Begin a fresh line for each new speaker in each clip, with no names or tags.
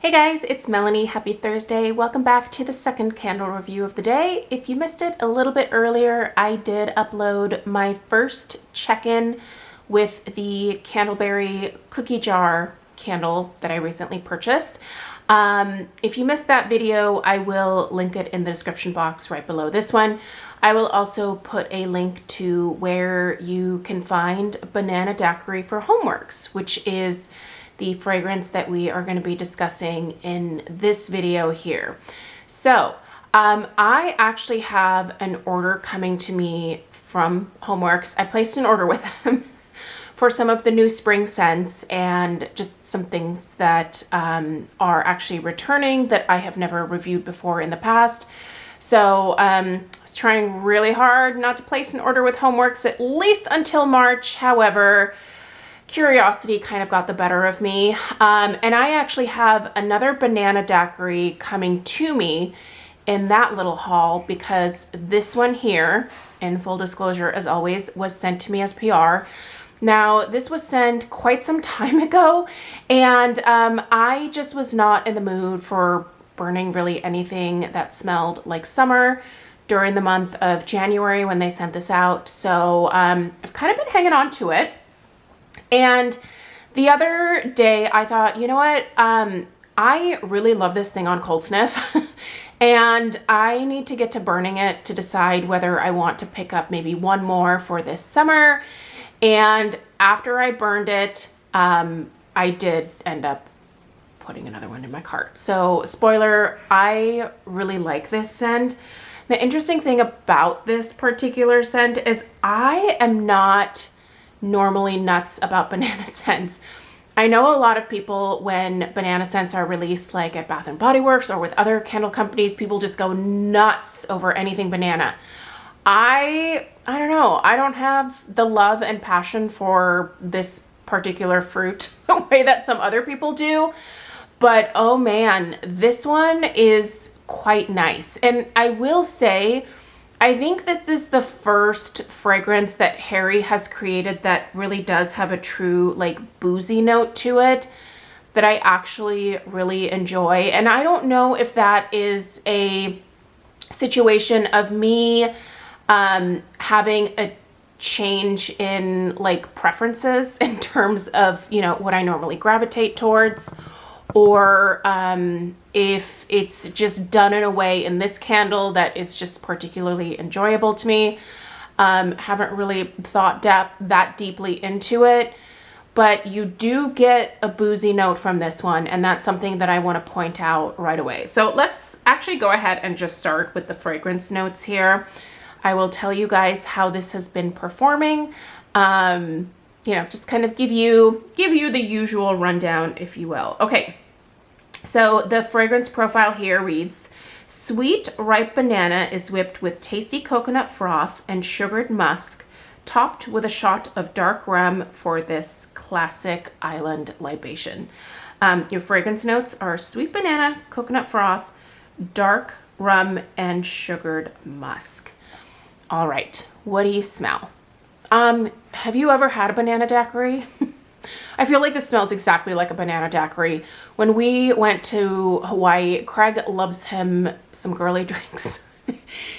Hey guys, it's Melanie. Happy Thursday. Welcome back to the second candle review of the day. If you missed it a little bit earlier, I did upload my first check-in with the Candleberry cookie jar candle that I recently purchased. If you missed that video, I will link it in the description box right below this one. I will also put a link to where you can find Banana Daiquiri for HomeWorx, which is the fragrance that we are going to be discussing in this video here. So I actually have an order coming to me from HomeWorx. I placed an order with them for some of the new spring scents and just some things that are actually returning that I have never reviewed before in the past. So I was trying really hard not to place an order with HomeWorx at least until March. However, curiosity kind of got the better of me. And I actually have another Banana Daiquiri coming to me in that little haul because this one here, in full disclosure as always, was sent to me as PR. Now, this was sent quite some time ago, and I just was not in the mood for burning really anything that smelled like summer during the month of January when they sent this out. So I've kind of been hanging on to it. And the other day I thought, you know what, I really love this thing on cold sniff and I need to get to burning it to decide whether I want to pick up maybe one more for this summer. And after I burned it, I did end up putting another one in my cart. So spoiler, I really like this scent. The interesting thing about this particular scent is I am not normally nuts about banana scents. I know a lot of people, when banana scents are released like at Bath & Body Works or with other candle companies, people just go nuts over anything banana. I don't know. I don't have the love and passion for this particular fruit the way that some other people do. But oh man, this one is quite nice. And I will say, I think this is the first fragrance that Harry has created that really does have a true like boozy note to it that I actually really enjoy. And I don't know if that is a situation of me having a change in like preferences in terms of, you know, what I normally gravitate towards, or if it's just done in a way in this candle that is just particularly enjoyable to me. Haven't really thought that deeply into it, but you do get a boozy note from this one, and that's something that I want to point out right away. So let's actually go ahead and just start with the fragrance notes here. I will tell you guys how this has been performing. You know, just kind of give you the usual rundown, if you will. Okay, so the fragrance profile here reads, sweet ripe banana is whipped with tasty coconut froth and sugared musk, topped with a shot of dark rum for this classic island libation. Your fragrance notes are sweet banana, coconut froth, dark rum, and sugared musk. All right, what do you smell? Have you ever had a banana daiquiri? I feel like this smells exactly like a banana daiquiri. When we went to Hawaii, Craig loves him some girly drinks.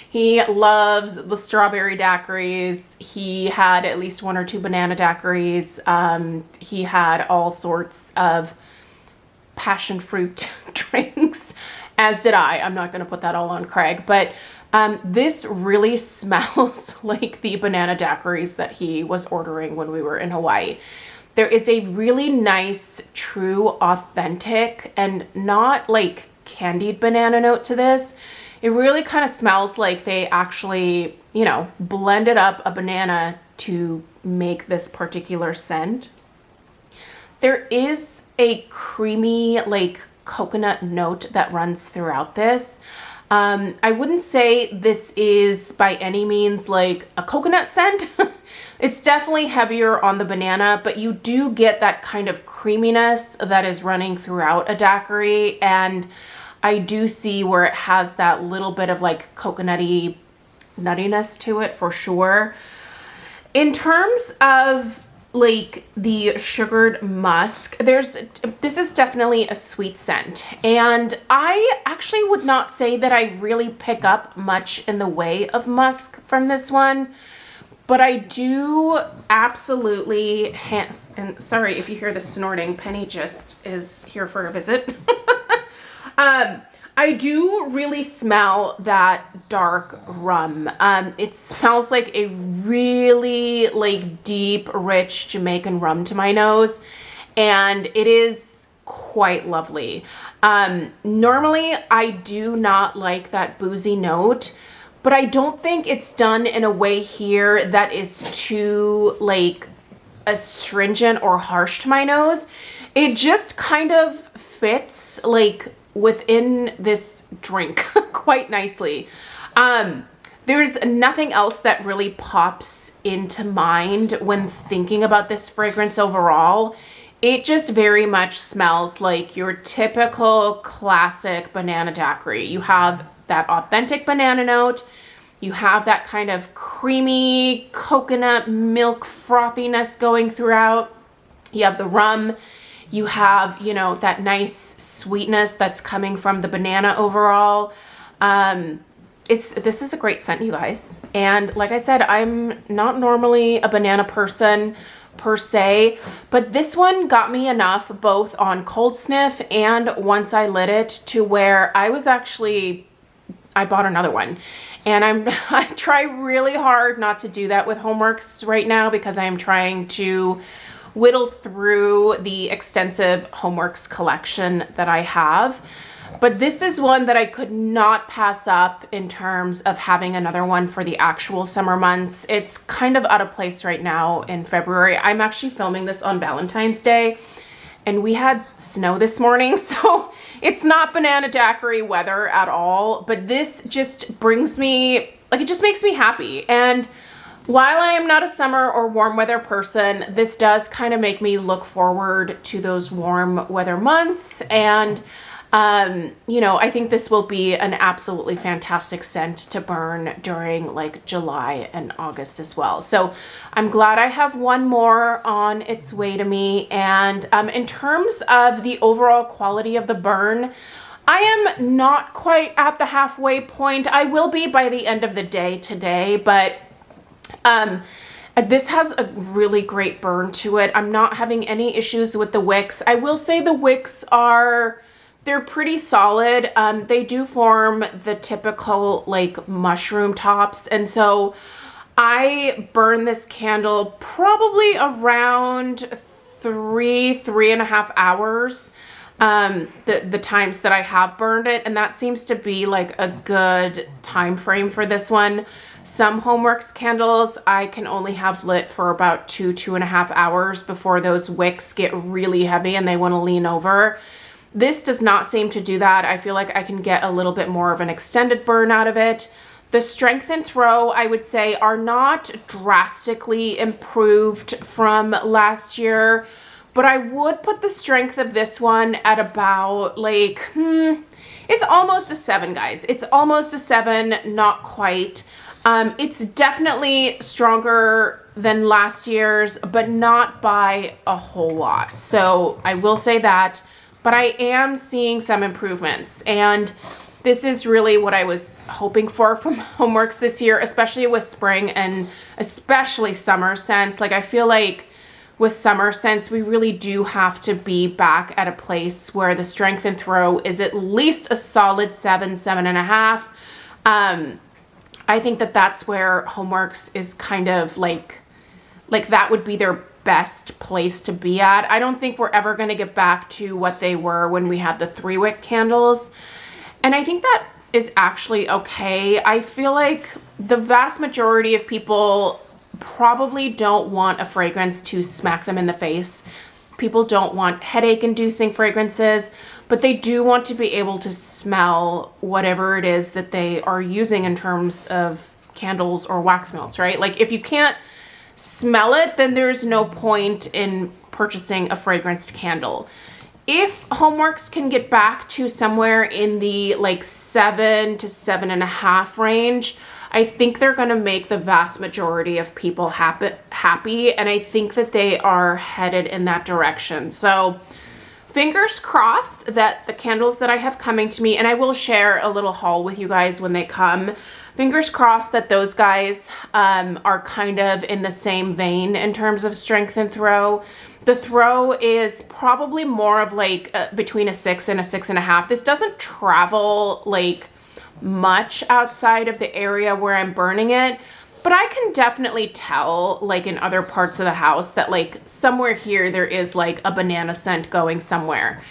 He loves the strawberry daiquiris. He had at least one or two banana daiquiris. He had all sorts of passion fruit drinks, as did I. I'm not going to put that all on Craig, but this really smells like the banana daiquiris that he was ordering when we were in Hawaii. There is a really nice, true, authentic, and not like candied banana note to this. It really kind of smells like they actually, you know, blended up a banana to make this particular scent. There is a creamy, like coconut note that runs throughout this. I wouldn't say this is by any means like a coconut scent. It's definitely heavier on the banana, but you do get that kind of creaminess that is running throughout a daiquiri. And I do see where it has that little bit of like coconutty nuttiness to it for sure. In terms of like the sugared musk. This is definitely a sweet scent, and I actually would not say that I really pick up much in the way of musk from this one, but I do absolutely, and sorry if you hear the snorting, Penny just is here for a visit. I do really smell that dark rum. It smells like a really like deep, rich Jamaican rum to my nose, and it is quite lovely. Normally I do not like that boozy note, but I don't think it's done in a way here that is too like astringent or harsh to my nose. It just kind of fits like within this drink quite nicely. There's nothing else that really pops into mind when thinking about this fragrance overall. It just very much smells like your typical classic banana daiquiri. You have that authentic banana note. You have that kind of creamy coconut milk frothiness going throughout. You have the rum. You have, you know, that nice sweetness that's coming from the banana overall. This is a great scent, you guys. And like I said, I'm not normally a banana person per se, but this one got me enough both on cold sniff and once I lit it to where I bought another one. And I try really hard not to do that with HomeWorx right now because I am trying to whittle through the extensive HomeWorx collection that I have. But this is one that I could not pass up in terms of having another one for the actual summer months. It's kind of out of place right now in February. I'm actually filming this on Valentine's Day, and we had snow this morning, so it's not banana daiquiri weather at all, but this just brings me, like, it just makes me happy. And while I am not a summer or warm weather person, this does kind of make me look forward to those warm weather months. And, you know, I think this will be an absolutely fantastic scent to burn during like July and August as well. So I'm glad I have one more on its way to me. And in terms of the overall quality of the burn, I am not quite at the halfway point. I will be by the end of the day today, but this has a really great burn to it. I'm not having any issues with the wicks. I will say the wicks they're pretty solid. They do form the typical like mushroom tops. And so I burn this candle probably around 3.5 hours. The times that I have burned it, and that seems to be like a good time frame for this one. Some HomeWorx candles I can only have lit for about 2.5 hours before those wicks get really heavy and they want to lean over. This does not seem to do that. I feel like I can get a little bit more of an extended burn out of it. The strength and throw, I would say, are not drastically improved from last year, but I would put the strength of this one at about like, it's almost a 7, guys. It's almost a 7, not quite. It's definitely stronger than last year's, but not by a whole lot. So I will say that, but I am seeing some improvements. And this is really what I was hoping for from HomeWorx this year, especially with spring and especially summer scents. Like I feel like with summer scents, we really do have to be back at a place where the strength and throw is at least a solid 7, 7.5. I think that that's where HomeWorx is kind of like that would be their best place to be at. I don't think we're ever going to get back to what they were when we had the 3-wick candles. And I think that is actually okay. I feel like the vast majority of people probably don't want a fragrance to smack them in the face. People don't want headache-inducing fragrances, but they do want to be able to smell whatever it is that they are using in terms of candles or wax melts, right? Like if you can't smell it, then there's no point in purchasing a fragranced candle. If HomeWorx can get back to somewhere in the like 7 to 7.5 range, I think they're going to make the vast majority of people happy, and I think that they are headed in that direction. So fingers crossed that the candles that I have coming to me, and I will share a little haul with you guys when they come, fingers crossed that those guys are kind of in the same vein in terms of strength and throw. The throw is probably more of like between a 6 and a 6.5. This doesn't travel like much outside of the area where I'm burning it, but I can definitely tell like in other parts of the house that like somewhere here there is like a banana scent going somewhere.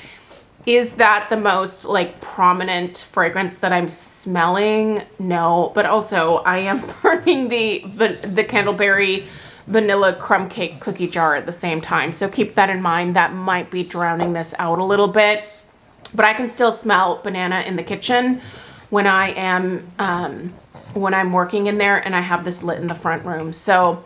Is that the most like prominent fragrance that I'm smelling? No, but also I am burning the Candleberry vanilla crumb cake cookie jar at the same time. So keep that in mind. That might be drowning this out a little bit, but I can still smell banana in the kitchen when I am, when I'm working in there and I have this lit in the front room. So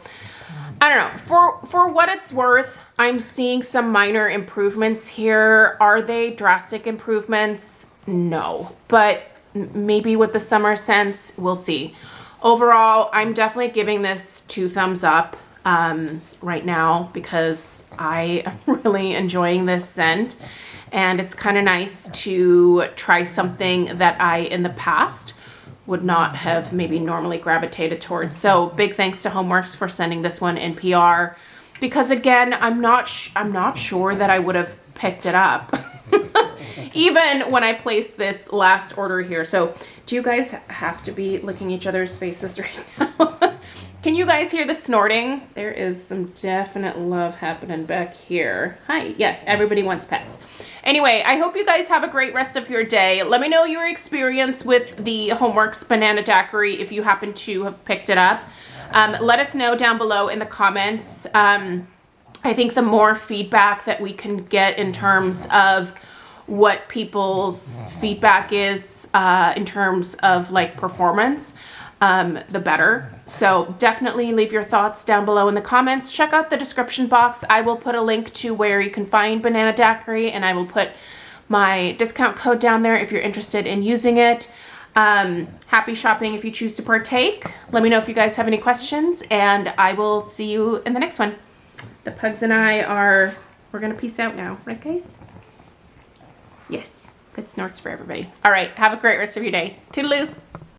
I don't know, for what it's worth, I'm seeing some minor improvements here. Are they drastic improvements? No, but maybe with the summer scents, we'll see. Overall, I'm definitely giving this 2 thumbs up right now because I am really enjoying this scent. And it's kind of nice to try something that I, in the past, would not have maybe normally gravitated towards. So big thanks to HomeWorx for sending this one in PR. Because again, I'm not sure that I would have picked it up. Even when I placed this last order here. So do you guys have to be licking each other's faces right now? Can you guys hear the snorting? There is some definite love happening back here. Hi, yes, everybody wants pets. Anyway, I hope you guys have a great rest of your day. Let me know your experience with the HomeWorx Banana Daiquiri if you happen to have picked it up. Let us know down below in the comments. I think the more feedback that we can get in terms of what people's feedback is in terms of like performance, the better. So definitely leave your thoughts down below in the comments. Check out the description box. I will put a link to where you can find Banana Daiquiri, and I will put my discount code down there if you're interested in using it. Happy shopping if you choose to partake. Let me know if you guys have any questions, and I will see you in the next one. The pugs and I we're gonna peace out now, right guys? Yes, good snorts for everybody. All right, have a great rest of your day. Toodaloo.